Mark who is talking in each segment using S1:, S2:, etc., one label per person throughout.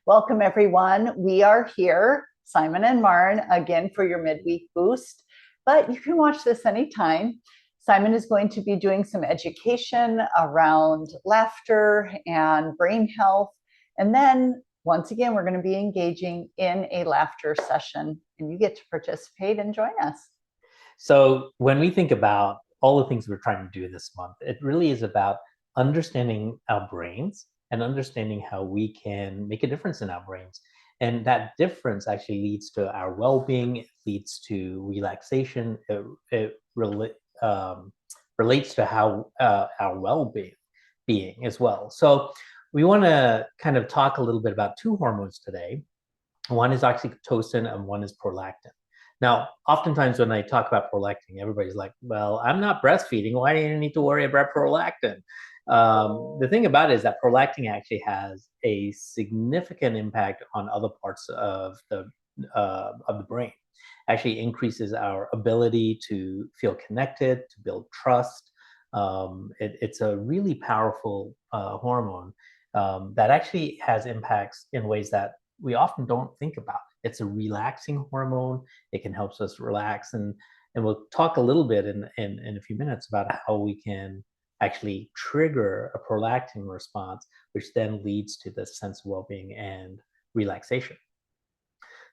S1: Welcome, everyone. We are here, Simon and Maren, again for your midweek boost, but you can watch this anytime. Simon is going to be doing some education around laughter and brain health. And then, once again, we're going to be engaging in a laughter session, and you get to participate and join us.
S2: So when we think about all the things we're trying to do this month, it really is about understanding our brains and understanding how we can make a difference in our brains. And that difference actually leads to our well-being, it leads to relaxation, it relates to how our well-being as well. So we want to kind of talk a little bit about two hormones today. One is oxytocin and one is prolactin. Now, oftentimes when I talk about prolactin, everybody's like, well, I'm not breastfeeding. Why do you need to worry about prolactin? The thing about it is that prolactin actually has a significant impact on other parts of the brain. Actually increases our ability to feel connected, to build trust. It's a really powerful hormone that actually has impacts in ways that we often don't think about. It's a relaxing hormone. It can help us relax, and we'll talk a little bit in a few minutes about how we can actually trigger a prolactin response, which then leads to this sense of well-being and relaxation.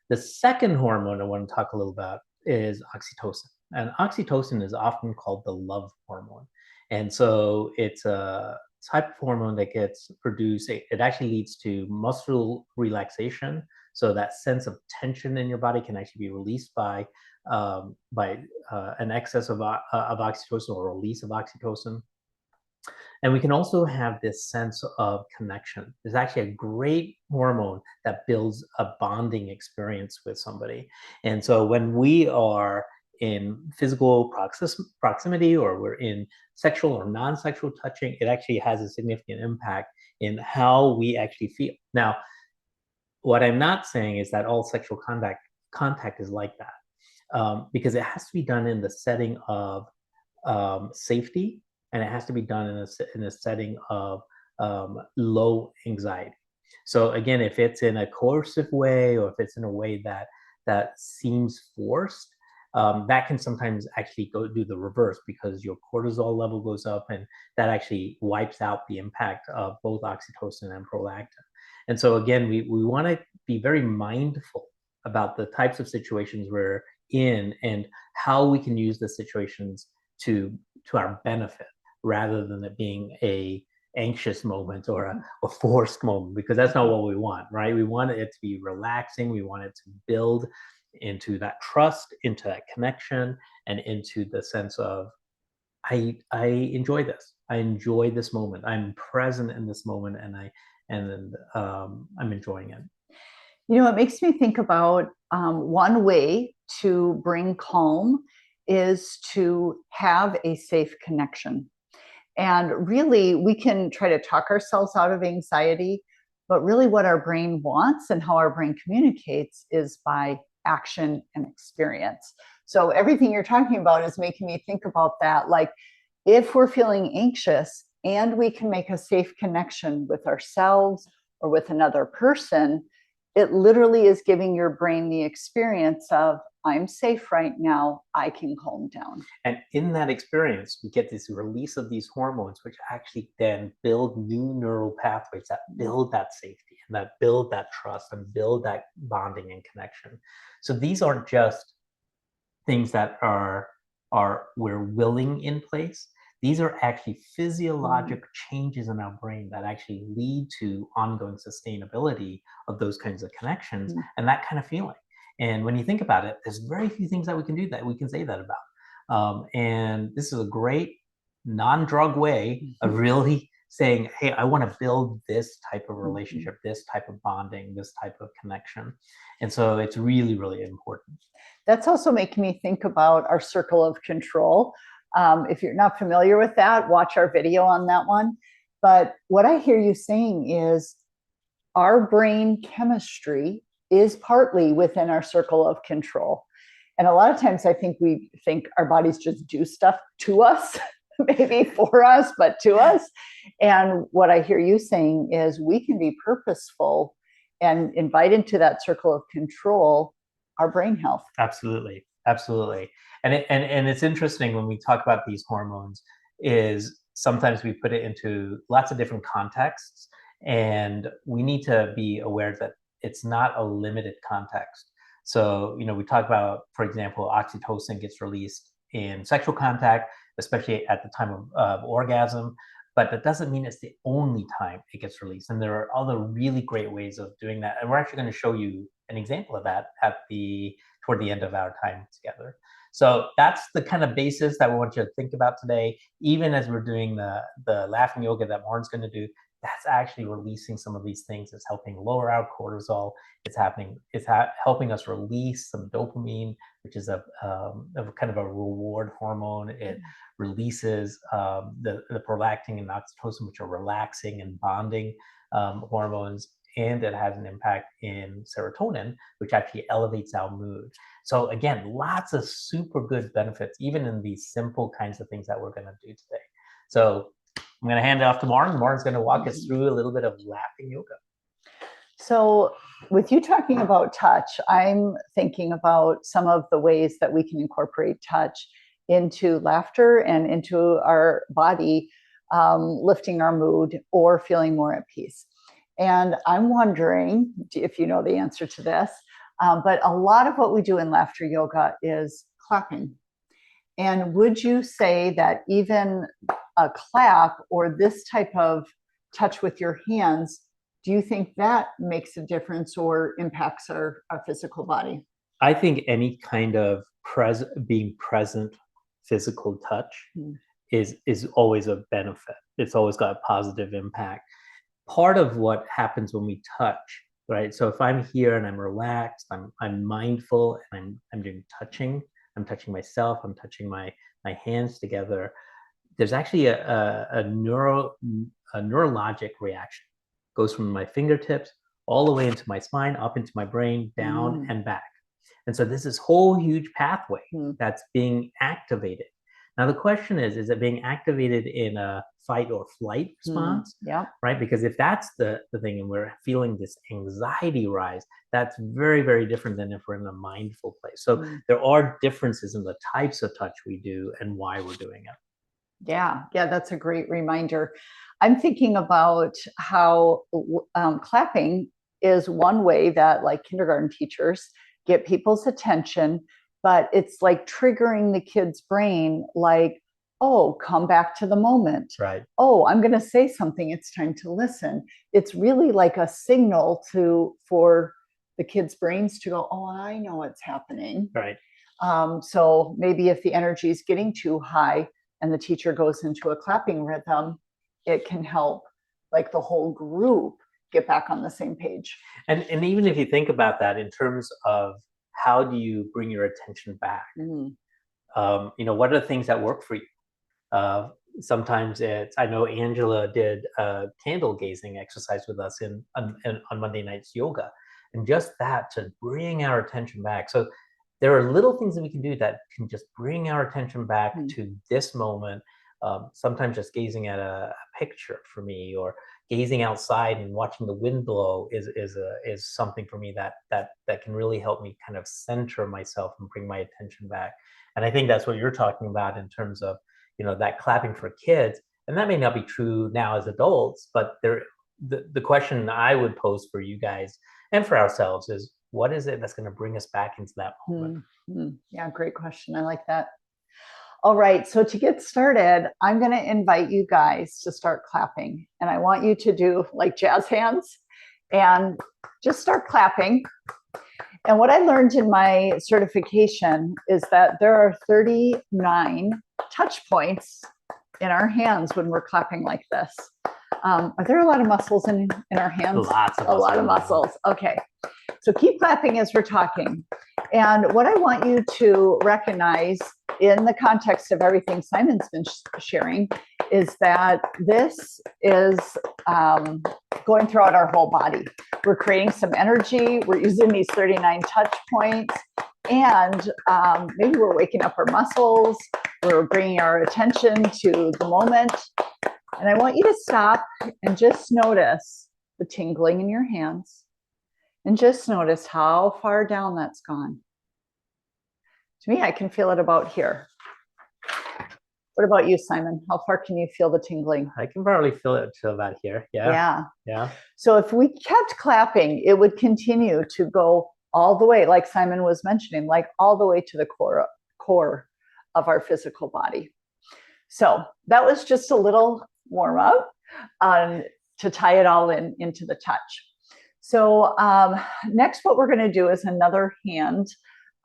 S2: The second hormone I want to talk a little about is oxytocin. And oxytocin is often called the love hormone. And so it's a type of hormone that gets produced. It actually leads to muscle relaxation. So that sense of tension in your body can actually be released by an excess of oxytocin or release of oxytocin. And we can also have this sense of connection. There's actually a great hormone that builds a bonding experience with somebody. And so when we are in physical proximity, or we're in sexual or non-sexual touching, it actually has a significant impact in how we actually feel. Now, what I'm not saying is that all sexual contact is like that, because it has to be done in the setting of safety, and it has to be done in a setting of low anxiety. So again, if it's in a coercive way, or if it's in a way that seems forced, that can sometimes actually do the reverse, because your cortisol level goes up, and that actually wipes out the impact of both oxytocin and prolactin. And so again, we want to be very mindful about the types of situations we're in and how we can use the situations to our benefit, rather than it being a anxious moment or a forced moment, because that's not what we want, right? We want it to be relaxing. We want it to build into that trust, into that connection, and into the sense of, I enjoy this. I enjoy this moment. I'm present in this moment, and I'm enjoying it.
S1: You know, it makes me think about one way to bring calm is to have a safe connection. And really, we can try to talk ourselves out of anxiety, but really what our brain wants and how our brain communicates is by action and experience. So everything you're talking about is making me think about that. Like, if we're feeling anxious and we can make a safe connection with ourselves or with another person, it literally is giving your brain the experience of, I'm safe right now, I can calm down.
S2: And in that experience, we get this release of these hormones, which actually then build new neural pathways that build that safety and that build that trust and build that bonding and connection. So these aren't just things that we're willing in place. These are actually physiologic changes in our brain that actually lead to ongoing sustainability of those kinds of connections and that kind of feeling. And when you think about it, there's very few things that we can do that we can say that about. And this is a great non-drug way of really saying, hey, I want to build this type of relationship, this type of bonding, this type of connection. And so it's really, really important.
S1: That's also making me think about our circle of control. If you're not familiar with that, watch our video on that one. But what I hear you saying is our brain chemistry is partly within our circle of control. And a lot of times I think we think our bodies just do stuff to us, maybe for us, but to us. And what I hear you saying is we can be purposeful and invite into that circle of control our brain health.
S2: Absolutely. Absolutely. And it's interesting when we talk about these hormones is sometimes we put it into lots of different contexts, and we need to be aware that it's not a limited context. So, we talk about, for example, oxytocin gets released in sexual contact, especially at the time of orgasm, but that doesn't mean it's the only time it gets released. And there are other really great ways of doing that. And we're actually going to show you an example of that toward the end of our time together. So that's the kind of basis that we want you to think about today. Even as we're doing the laughing yoga that Lauren's going to do, that's actually releasing some of these things. It's helping lower our cortisol. It's helping us release some dopamine, which is a kind of a reward hormone. It releases the prolactin and oxytocin, which are relaxing and bonding hormones. And it has an impact in serotonin, which actually elevates our mood. So again, lots of super good benefits, even in these simple kinds of things that we're going to do today. So I'm going to hand it off to Lauren. Lauren's going to walk us through a little bit of laughing yoga.
S1: So with you talking about touch, I'm thinking about some of the ways that we can incorporate touch into laughter and into our body, lifting our mood or feeling more at peace. And I'm wondering if you know the answer to this, but a lot of what we do in laughter yoga is clapping. And would you say that even a clap or this type of touch with your hands, do you think that makes a difference or impacts our physical body?
S2: I think any kind of being present physical touch is always a benefit. It's always got a positive impact. Part of what happens when we touch, right? So if I'm here and I'm relaxed, I'm mindful, and I'm doing touching. I'm touching myself. I'm touching my hands together. There's actually a neurologic reaction. It goes from my fingertips all the way into my spine, up into my brain, down and back. And so there's this whole huge pathway that's being activated. Now the question is it being activated in a fight or flight response? Right? Because if that's the thing and we're feeling this anxiety rise, that's very, very different than if we're in a mindful place. So there are differences in the types of touch we do and why we're doing it.
S1: Yeah, that's a great reminder. I'm thinking about how clapping is one way that, like, kindergarten teachers get people's attention, but it's like triggering the kid's brain, like, oh, come back to the moment.
S2: Right.
S1: Oh, I'm going to say something. It's time to listen. It's really like a signal for the kids' brains to go, oh, I know what's happening.
S2: Right.
S1: So maybe if the energy is getting too high and the teacher goes into a clapping rhythm, it can help, like, the whole group get back on the same page.
S2: And even if you think about that in terms of how do you bring your attention back? What are the things that work for you? Sometimes I know Angela did a candle gazing exercise with us on Monday night's yoga, and just that to bring our attention back. So there are little things that we can do that can just bring our attention back to this moment. Sometimes just gazing at a picture for me, or gazing outside and watching the wind blow is something for me that can really help me kind of center myself and bring my attention back. And I think that's what you're talking about in terms of, that clapping for kids. And that may not be true now as adults, but the question I would pose for you guys and for ourselves is, what is it that's going to bring us back into that moment?
S1: Yeah, great question. I like that. All right, so to get started, I'm going to invite you guys to start clapping. And I want you to do like jazz hands and just start clapping. And what I learned in my certification is that there are 39 touch points in our hands when we're clapping like this. Are there a lot of muscles in our hands? A lot of muscles. Okay. So keep clapping as we're talking. And what I want you to recognize in the context of everything Simon's been sharing is that this is going throughout our whole body. We're creating some energy. We're using these 39 touch points. And maybe we're waking up our muscles. We're bringing our attention to the moment. And I want you to stop and just notice the tingling in your hands. And just notice how far down that's gone. To me, I can feel it about here. What about you, Simon? How far can you feel the tingling?
S2: I can probably feel it to about here. Yeah.
S1: Yeah.
S2: Yeah.
S1: So if we kept clapping, it would continue to go all the way, like Simon was mentioning, like all the way to the core of our physical body. So that was just a little warm up to tie it all into the touch. So next, what we're going to do is another hand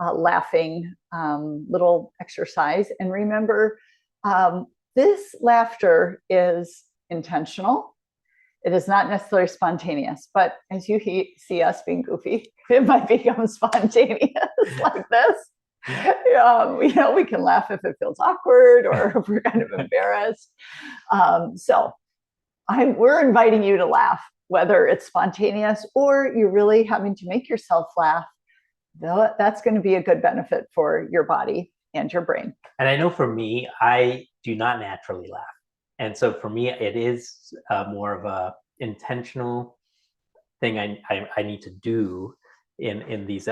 S1: laughing little exercise. And remember, this laughter is intentional. It is not necessarily spontaneous, but as you see us being goofy, it might become spontaneous like this. We can laugh if it feels awkward or if we're kind of embarrassed. So we're inviting you to laugh, whether it's spontaneous or you're really having to make yourself laugh. That's going to be a good benefit for your body and your brain.
S2: And I know for me, I do not naturally laugh. And so for me, it is more of a intentional thing I need to do in these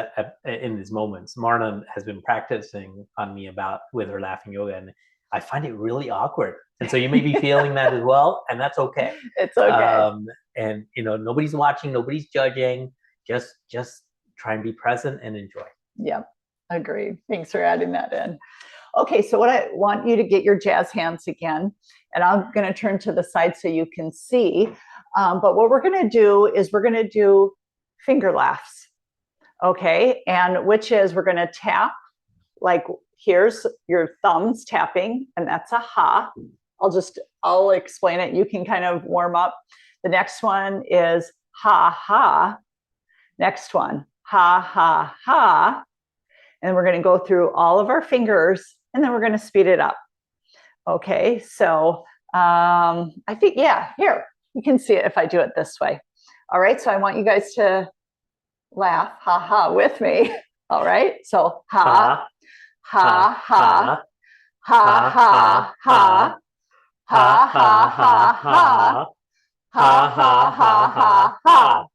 S2: moments. Marna has been practicing on me with her laughing yoga, and I find it really awkward. And so you may be feeling that as well, and that's okay.
S1: It's okay.
S2: And nobody's watching, nobody's judging. Just try and be present and enjoy.
S1: Yeah, agreed. Thanks for adding that in. Okay, so what I want you to get your jazz hands again, and I'm going to turn to the side so you can see. But what we're going to do is we're going to do finger laughs. Okay, and which is we're going to tap, like here's your thumbs tapping, and that's a ha. I'll explain it. You can kind of warm up. The next one is ha ha. Next one, ha ha ha. And we're going to go through all of our fingers, and then we're going to speed it up. Okay, so I think, yeah, here, you can see it if I do it this way. All right, so I want you guys to laugh, ha ha, with me. All right, so ha, ha, ha, ha, ha, ha, ha, ha, ha, ha, ha, ha, ha, ha, ha.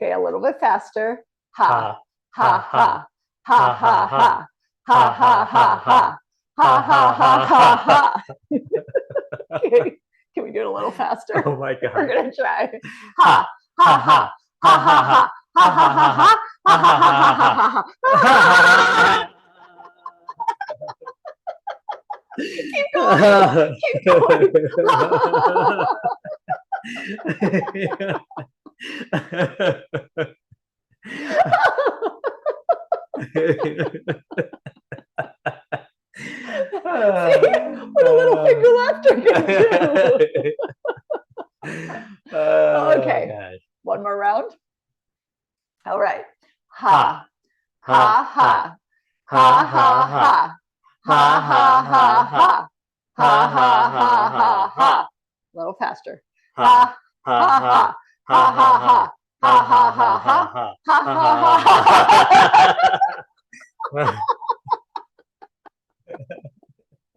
S1: Okay, a little bit faster. Ha, ha, ha, ha, ha, ha, ha, ha, ha, ha, ha, ha, ha, ha, ha. Okay, can we do it a little faster?
S2: Oh my God.
S1: We're gonna try. Ha, ha, ha, ha, ha, ha, ha, ha, ha, ha, ha, ha, ha, ha. Keep going. Keep going. See what a little finger laughter can do. Okay, one more round. All right. Ha, ha, ha, ha, ha, ha, ha, ha, ha, ha, ha, ha, ha, ha, ha. A little faster. Ha, ha, ha, ha, ha, ha, ha, ha, ha, ha, ha, ha, ha.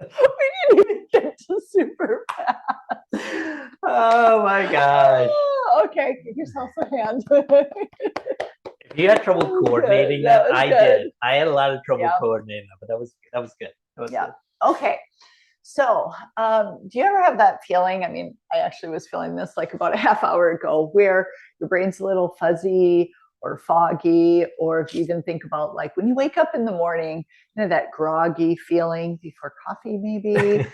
S1: We didn't even get to super fast.
S2: Oh my gosh.
S1: Okay, give yourself a hand.
S2: If you had trouble coordinating that, I did. I had a lot of trouble coordinating that, but that was good. That was good.
S1: Okay. So, do you ever have that feeling? I mean, I actually was feeling this like about a half hour ago, where your brain's a little fuzzy or foggy, or if you even think about like when you wake up in the morning, that groggy feeling before coffee maybe,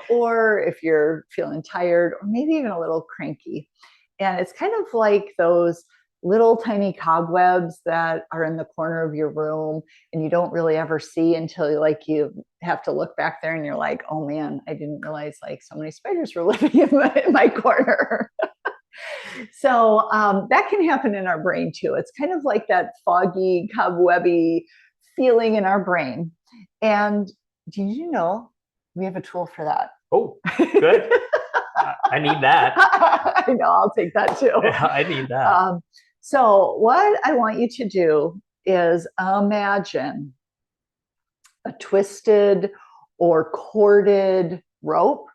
S1: or if you're feeling tired or maybe even a little cranky. And it's kind of like those little tiny cobwebs that are in the corner of your room and you don't really ever see until you have to look back there and you're like, oh man, I didn't realize like so many spiders were living in my corner. So that can happen in our brain too. It's kind of like that foggy, cobwebby feeling in our brain. And did you know we have a tool for that?
S2: Oh, good. I need that.
S1: I know, I'll take that too.
S2: Yeah, I need that.
S1: So what I want you to do is imagine a twisted or corded rope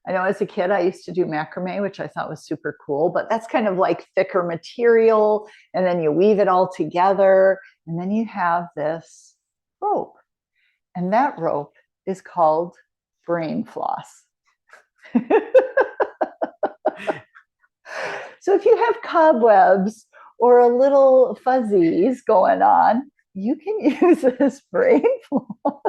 S1: I know as a kid, I used to do macrame, which I thought was super cool, but that's kind of like thicker material. And then you weave it all together. And then you have this rope. And that rope is called brain floss. So if you have cobwebs or a little fuzzies going on, you can use this brain floss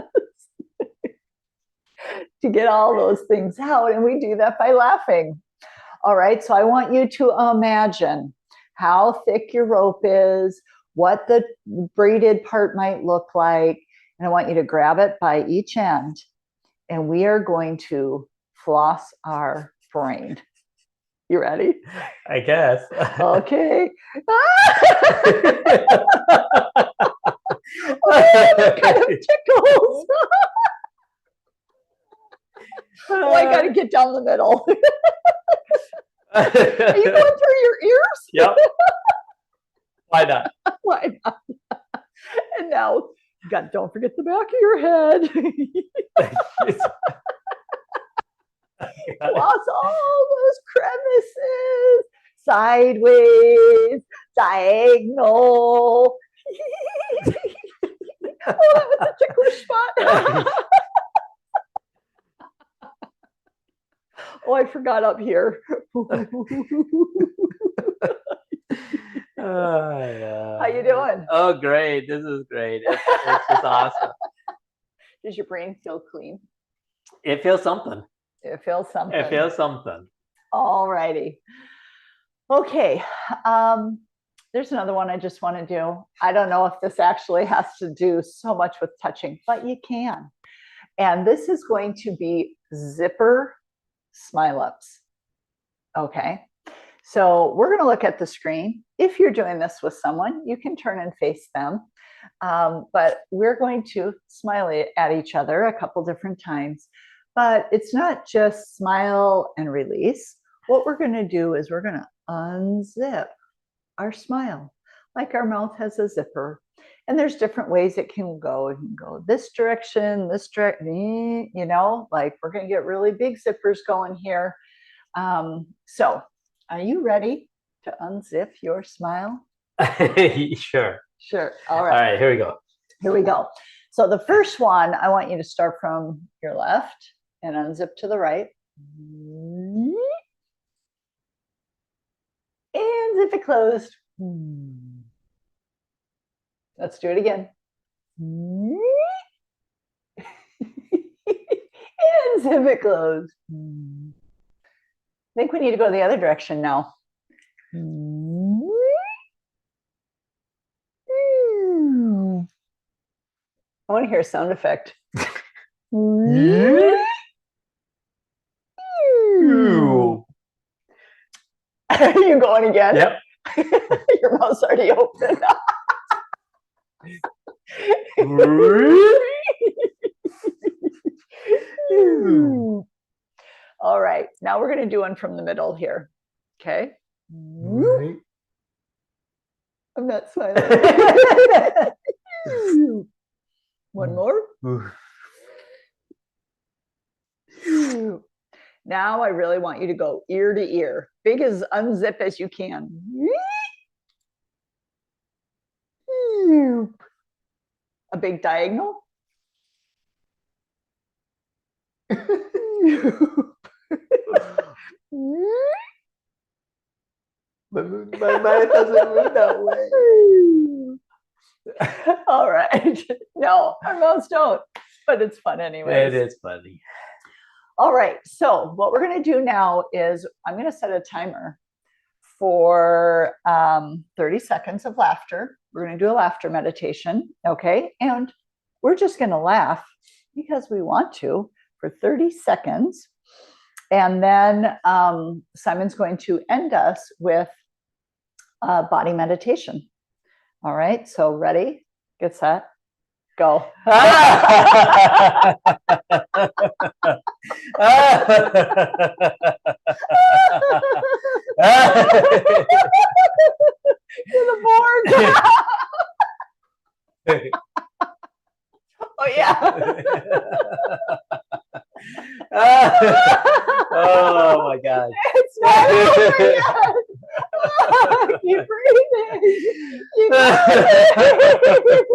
S1: to get all those things out. And we do that by laughing. All right. So I want you to imagine how thick your rope is, what the braided part might look like. And I want you to grab it by each end. And we are going to floss our brain. You ready?
S2: I guess.
S1: Okay. It kind of tickles. Oh, I got to get down the middle. Are you going through your ears?
S2: Yep. Why not?
S1: Why not? And now, God, don't forget the back of your head. Floss all those crevices, sideways, diagonal. Oh, that was a ticklish spot. Oh, I forgot up here.
S2: Yeah.
S1: How you doing?
S2: Oh, great. This is great. It's just awesome.
S1: Does your brain feel clean?
S2: It feels something.
S1: It feels something.
S2: It feels something.
S1: All righty. Okay. There's another one I just want to do. I don't know if this actually has to do so much with touching, but you can. And this is going to be zipper smile ups. Okay. So we're going to look at the screen. If you're doing this with someone, you can turn and face them. But we're going to smile at each other a couple different times. But it's not just smile and release. What we're going to do is we're going to unzip our smile, like our mouth has a zipper. And there's different ways it can go. It can go this direction, you know, like we're going to get really big zippers going here. So are you ready to unzip your smile?
S2: Sure.
S1: Sure. All right.
S2: All right, here we go.
S1: Here we go. So the first one, I want you to start from your left and unzip to the right. And zip it closed. Let's do it again. And zip it closed. I think we need to go the other direction now. I want to hear a sound effect. Are you going again?
S2: Yep.
S1: Your mouth's already open. All right. Now we're going to do one from the middle here. Okay. I'm not smiling. One more. Now I really want you to go ear to ear. Big as unzip as you can. A big diagonal.
S2: But my mind doesn't move that way.
S1: All right. No, our mouths don't, but it's fun anyway.
S2: It is funny.
S1: All right. So what we're going to do now is I'm going to set a timer for 30 seconds of laughter. We're going to do a laughter meditation. Okay. And we're just going to laugh because we want to for 30 seconds. And then Simon's going to end us with body meditation. All right. So ready, get set, go. You're the board. Oh yeah.
S2: Oh God.
S1: It's not over yet. Keep breathing. You got it.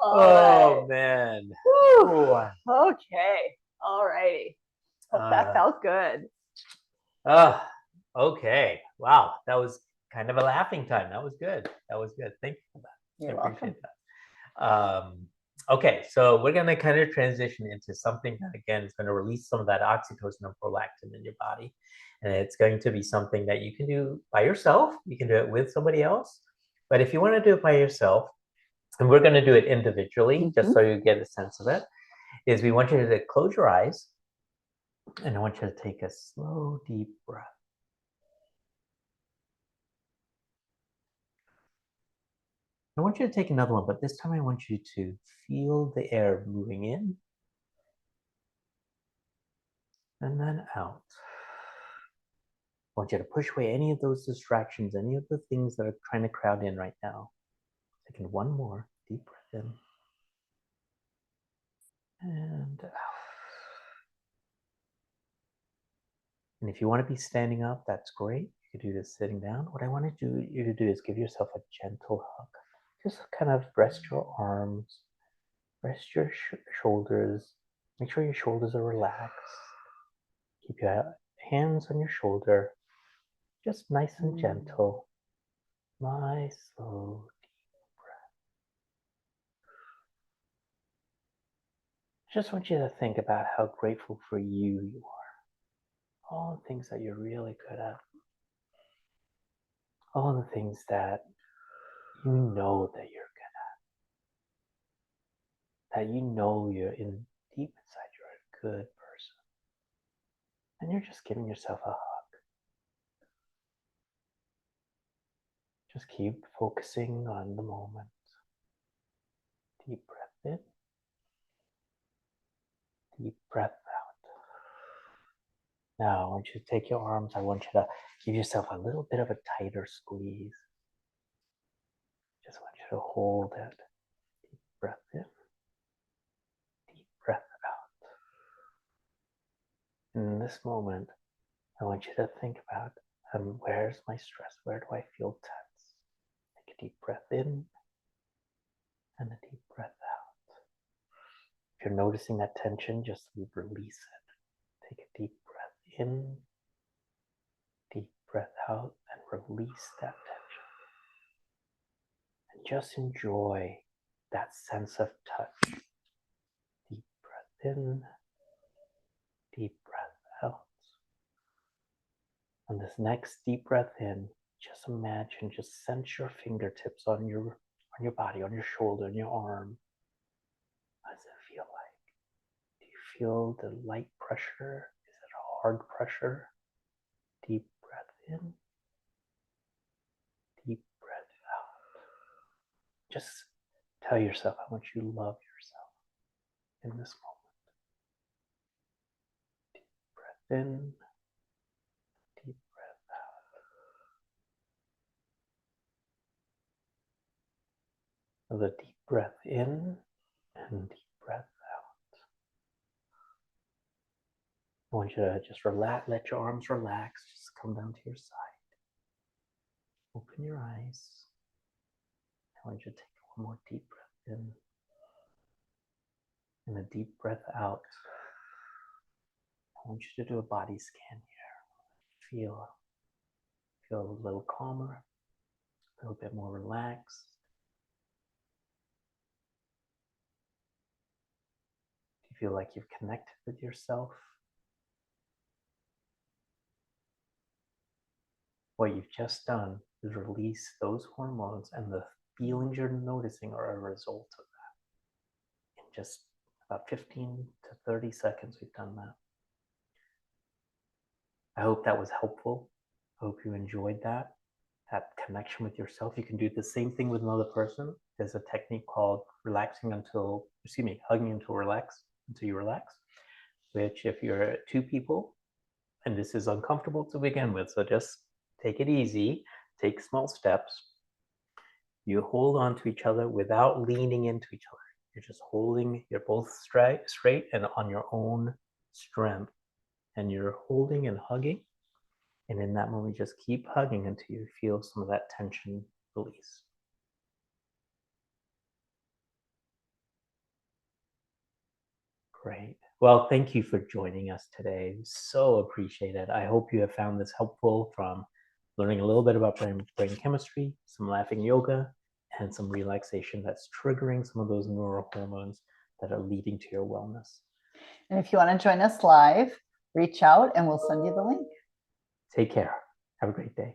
S2: Oh, man.
S1: Whew. Okay. All righty. Hope that felt good.
S2: Okay. Wow. That was kind of a laughing time. That was good. That was good. Thank you for that.
S1: You're
S2: I appreciate
S1: welcome.
S2: that. Okay, so we're going to kind of transition into something that, again, is going to release some of that oxytocin and prolactin in your body. And it's going to be something that you can do by yourself. You can do it with somebody else. But if you want to do it by yourself, and we're going to do it individually, just so you get a sense of it, is we want you to close your eyes. And I want you to take a slow, deep breath. I want you to take another one, but this time I want you to feel the air moving in and then out. I want you to push away any of those distractions, any of the things that are trying to crowd in right now. Taking one more deep breath in and out. And if you want to be standing up, that's great. You can do this sitting down. What I want you to do is give yourself a gentle hug. Just kind of rest your arms, rest your shoulders. Make sure your shoulders are relaxed. Keep your hands on your shoulder, just nice and gentle. Nice, slow, deep breath. Just want you to think about how grateful for you are. All the things that you're really good at. All the things that you know that you're good at. That you know you're in deep inside you're a good person. And you're just giving yourself a hug. Just keep focusing on the moment. Deep breath in. Deep breath out. Now, I want you to take your arms. I want you to give yourself a little bit of a tighter squeeze. Just want you to hold it. Deep breath in. Deep breath out. In this moment, I want you to think about where's my stress? Where do I feel tense? Take a deep breath in and a deep breath out. If you're noticing that tension, just release it. Take a deep breath in, deep breath out, and release that tension. And just enjoy that sense of touch. Deep breath in, deep breath out. On this next deep breath in, just imagine, just sense your fingertips on your body, on your shoulder, on your arm. How does it feel like? Do you feel the light pressure? Is it a hard pressure? Deep breath in, deep breath out. Just tell yourself how much you love yourself in this moment. Deep breath in, deep breath out. Another deep breath in and deep breath out. I want you to just relax, let your arms relax, just come down to your side. Open your eyes. I want you to take one more deep breath in and a deep breath out. I want you to do a body scan here. Feel a little calmer, a little bit more relaxed. Do you feel like you've connected with yourself? What you've just done is release those hormones, and the feelings you're noticing are a result of that. In just about 15 to 30 seconds, we've done that. I hope that was helpful. I hope you enjoyed that connection with yourself. You can do the same thing with another person. There's a technique called hugging until you relax, which if you're two people, and this is uncomfortable to begin with, so just take it easy, take small steps. You hold on to each other without leaning into each other. You're just holding, you're both straight and on your own strength. and you're holding and hugging. And in that moment, just keep hugging until you feel some of that tension release. Great. Well, thank you for joining us today. So appreciate it. I hope you have found this helpful, from learning a little bit about brain chemistry, some laughing yoga, and some relaxation that's triggering some of those neurohormones that are leading to your wellness.
S1: And if you want to join us live, reach out and we'll send you the link.
S2: Take care. Have a great day.